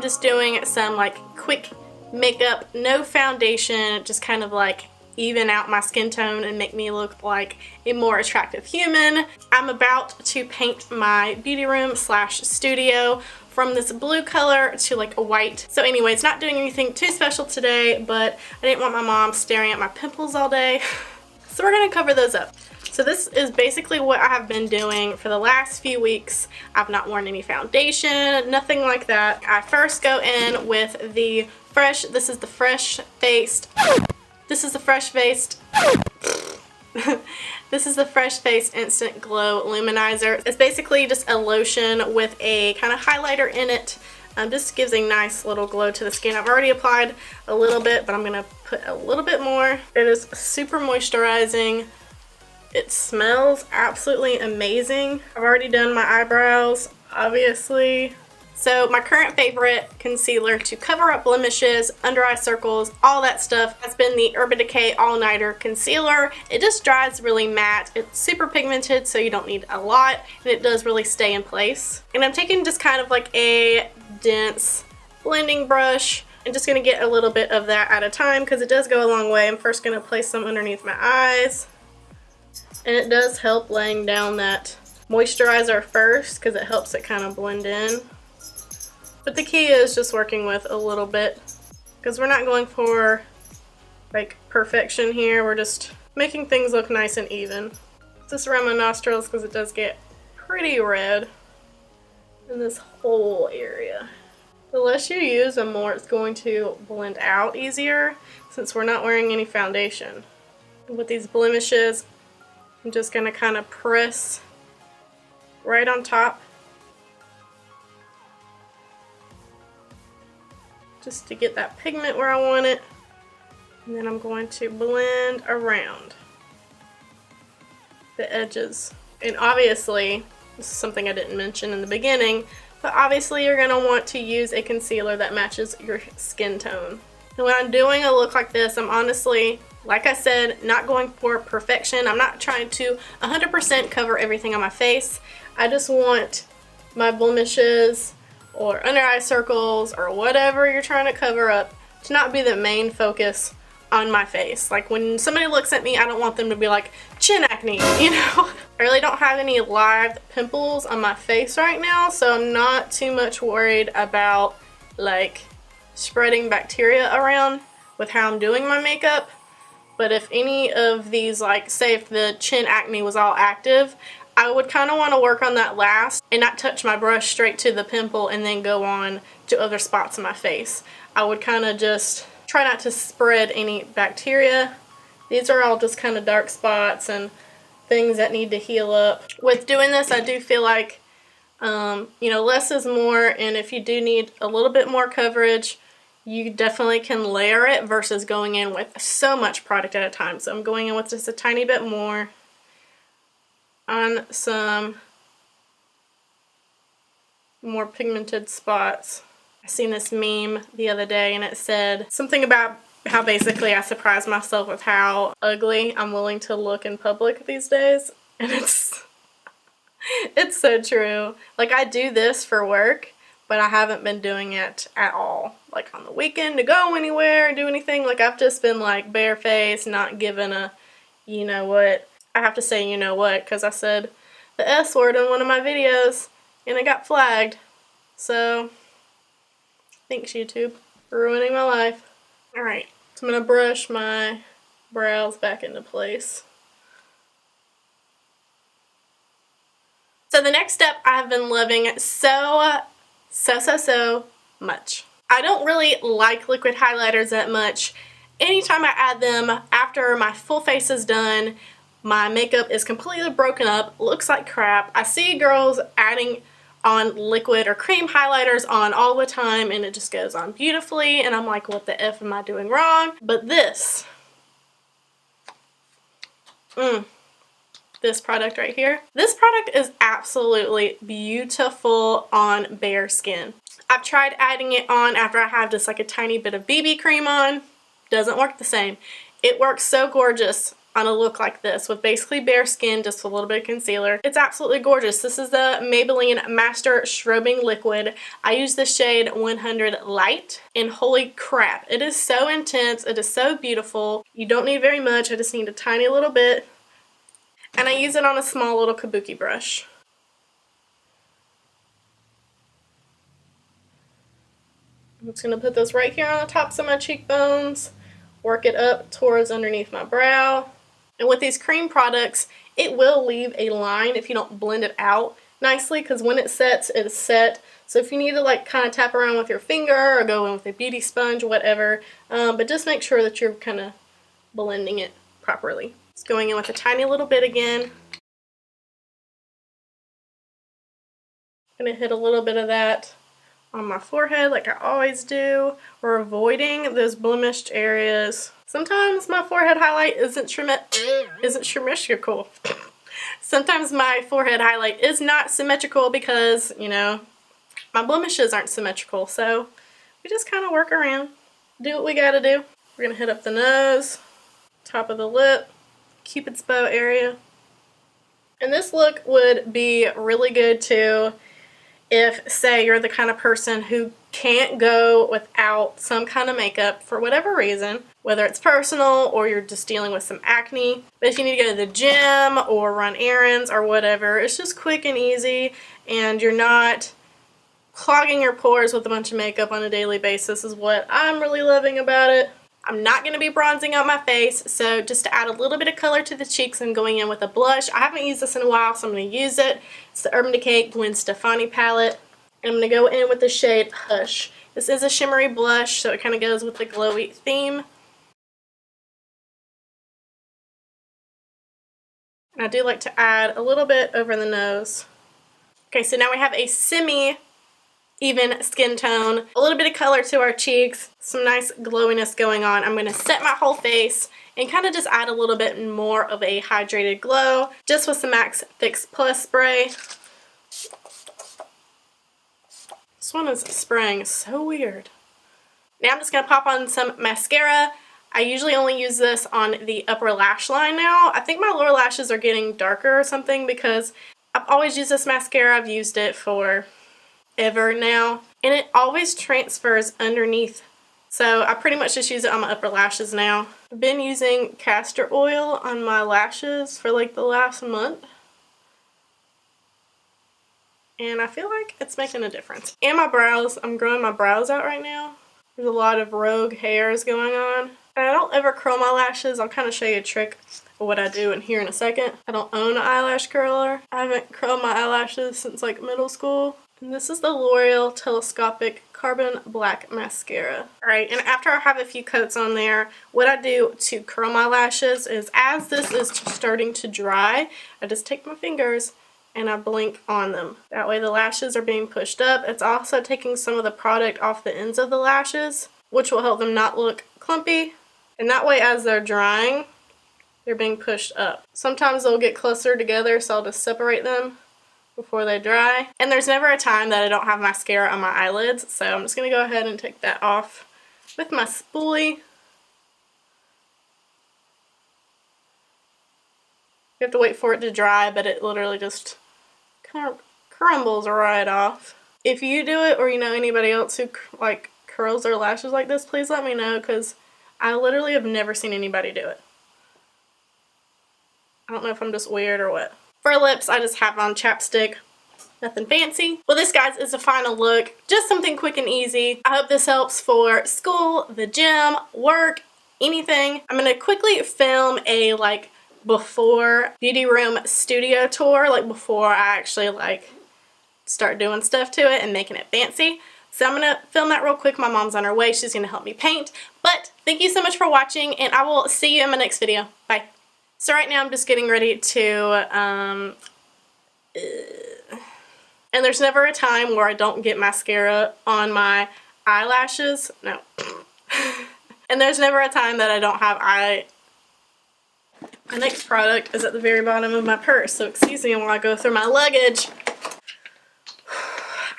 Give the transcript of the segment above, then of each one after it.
just doing some like quick makeup, no foundation, just kind of like even out my skin tone and make me look like a more attractive human. I'm about to paint my beauty room slash studio from this blue color to like a white. So anyways, not doing anything too special today, but I didn't want my mom staring at my pimples all day. So we're gonna cover those up. So this is basically what I have been doing for the last few weeks. I've not worn any foundation, nothing like that. I first go in with the this is the Freshface. This is the Freshface. This is the Freshface Instant Glow Luminizer. It's basically just a lotion with a kind of highlighter in it. Just gives a nice little glow to the skin. I've already applied a little bit, but I'm going to put a little bit more. It is super moisturizing. It smells absolutely amazing. I've already done my eyebrows, obviously. So my current favorite concealer to cover up blemishes, under eye circles, all that stuff has been the Decay All Nighter Concealer. It just dries really matte. It's super pigmented, so you don't need a lot, and it does really stay in place. And I'm taking just kind of like a dense blending brush and just going to get a little bit of that at a time because it does go a long way. I'm first going to place some underneath my eyes, and it does help laying down that moisturizer first because it helps it kind of blend in. But the key is just working with a little bit because we're not going for like perfection here. We're just making things look nice and even. Just around my nostrils because it does get pretty red in this whole area. The less you use, the more it's going to blend out easier since we're not wearing any foundation. With these blemishes, I'm just going to kind of press right on top just to get that pigment where I want it, and then I'm going to blend around the edges. And obviously, this is something I didn't mention in the beginning, but obviously you're going to want to use a concealer that matches your skin tone. And when I'm doing a look like this, I'm honestly, like I said, not going for perfection. I'm not trying to 100% cover everything on my face. I just want my blemishes or under eye circles or whatever you're trying to cover up to not be the main focus on my face. Like when somebody looks at me, I don't want them to be like, chin acne, you know? I really don't have any live pimples on my face right now, so I'm not too much worried about like spreading bacteria around with how I'm doing my makeup. But if any of these, like say if the chin acne was all active, I would kind of want to work on that last and not touch my brush straight to the pimple and then go on to other spots in my face. I would kind of just try not to spread any bacteria. These are all just kind of dark spots and things that need to heal up. With doing this, I do feel like, you know, less is more, and if you do need a little bit more coverage, you definitely can layer it versus going in with so much product at a time. So I'm going in with just a tiny bit more on some more pigmented spots. I seen this meme the other day and it said something about how basically I surprise myself with how ugly I'm willing to look in public these days, and it's so true. Like I do this for work, but I haven't been doing it at all like on the weekend to go anywhere and do anything. Like I've just been like barefaced, not given a, you know what. I have to say you know what because I said the S word in one of my videos and it got flagged. So thanks YouTube for ruining my life. Alright, so I'm going to brush my brows back into place. So the next step I've been loving so much. I don't really like liquid highlighters that much. Anytime I add them after my full face is done, my makeup is completely broken up, looks like crap. I see girls adding on liquid or cream highlighters on all the time and it just goes on beautifully and I'm like, what the F am I doing wrong? But this product right here, this product is absolutely beautiful on bare skin. I've tried adding it on after I have just like a tiny bit of BB cream on. Doesn't work the same. It works so gorgeous on a look like this with basically bare skin, just a little bit of concealer. It's absolutely gorgeous. This is the Maybelline Master Strobing Liquid. I use the shade 100 Light, and holy crap, it is so intense. It is so beautiful. You don't need very much. I just need a tiny little bit, and I use it on a small little kabuki brush. I'm just going to put this right here on the tops of my cheekbones, work it up towards underneath my brow. And with these cream products, it will leave a line if you don't blend it out nicely, because when it sets, it is set. So if you need to like kind of tap around with your finger or go in with a beauty sponge, whatever, but just make sure that you're kind of blending it properly. Just going in with a tiny little bit again. I'm going to hit a little bit of that on my forehead like I always do. We're avoiding those blemished areas. Sometimes my forehead highlight isn't symmetrical. Sometimes my forehead highlight is not symmetrical because, you know, my blemishes aren't symmetrical. So we just kind of work around, do what we gotta do. We're gonna hit up the nose, top of the lip, Cupid's bow area. And this look would be really good too if, say, you're the kind of person who can't go without some kind of makeup for whatever reason, whether it's personal or you're just dealing with some acne. But if you need to go to the gym or run errands or whatever, it's just quick and easy, and you're not clogging your pores with a bunch of makeup on a daily basis is what I'm really loving about it. I'm not going to be bronzing out my face, so just to add a little bit of color to the cheeks, I'm going in with a blush. I haven't used this in a while, so I'm going to use it. It's the Urban Decay Gwen Stephani palette. And I'm going to go in with the shade Hush. This is a shimmery blush, so it kind of goes with the glowy theme. And I do like to add a little bit over the nose. Okay, so now we have a semi-even skin tone, a little bit of color to our cheeks, some nice glowiness going on. I'm going to set my whole face and kind of just add a little bit more of a hydrated glow just with some MAC Fix Plus spray. This one is spraying so weird. Now I'm just going to pop on some mascara. I usually only use this on the upper lash line now. I think my lower lashes are getting darker or something because I've always used this mascara. I've used it for ever now, and it always transfers underneath. So I pretty much just use it on my upper lashes now. I've been using castor oil on my lashes for like the last month, and I feel like it's making a difference. And my brows, I'm growing my brows out right now. There's a lot of rogue hairs going on. And I don't ever curl my lashes. I'll kind of show you a trick of what I do in here in a second. I don't own an eyelash curler. I haven't curled my eyelashes since like middle school. And this is the L'Oreal Telescopic Carbon Black Mascara. Alright, and after I have a few coats on there, what I do to curl my lashes is as this is starting to dry, I just take my fingers and I blink on them. That way the lashes are being pushed up. It's also taking some of the product off the ends of the lashes, which will help them not look clumpy. And that way as they're drying, they're being pushed up. Sometimes they'll get closer together, so I'll just separate them before they dry. And there's never a time that I don't have mascara on my eyelids, so I'm just going to go ahead and take that off with my spoolie. You have to wait for it to dry, but it literally just kind of crumbles right off. If you do it or you know anybody else who like curls their lashes like this, please let me know, because I literally have never seen anybody do it. I don't know if I'm just weird or what. For lips, I just have on chapstick. Nothing fancy. Well, this, guys, is the final look. Just something quick and easy. I hope this helps for school, the gym, work, anything. I'm going to quickly film a, like, before beauty room studio tour, like, before I actually, like, start doing stuff to it and making it fancy. So I'm going to film that real quick. My mom's on her way. She's going to help me paint. But thank you so much for watching, and I will see you in my next video. Bye. So right now I'm just getting ready to, and there's never a time where I don't get mascara on my eyelashes. No. And there's never a time that I don't have My next product is at the very bottom of my purse, so excuse me while I go through my luggage.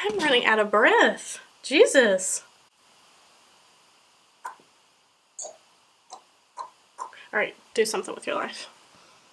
I'm running out of breath. Jesus. Alright, do something with your life.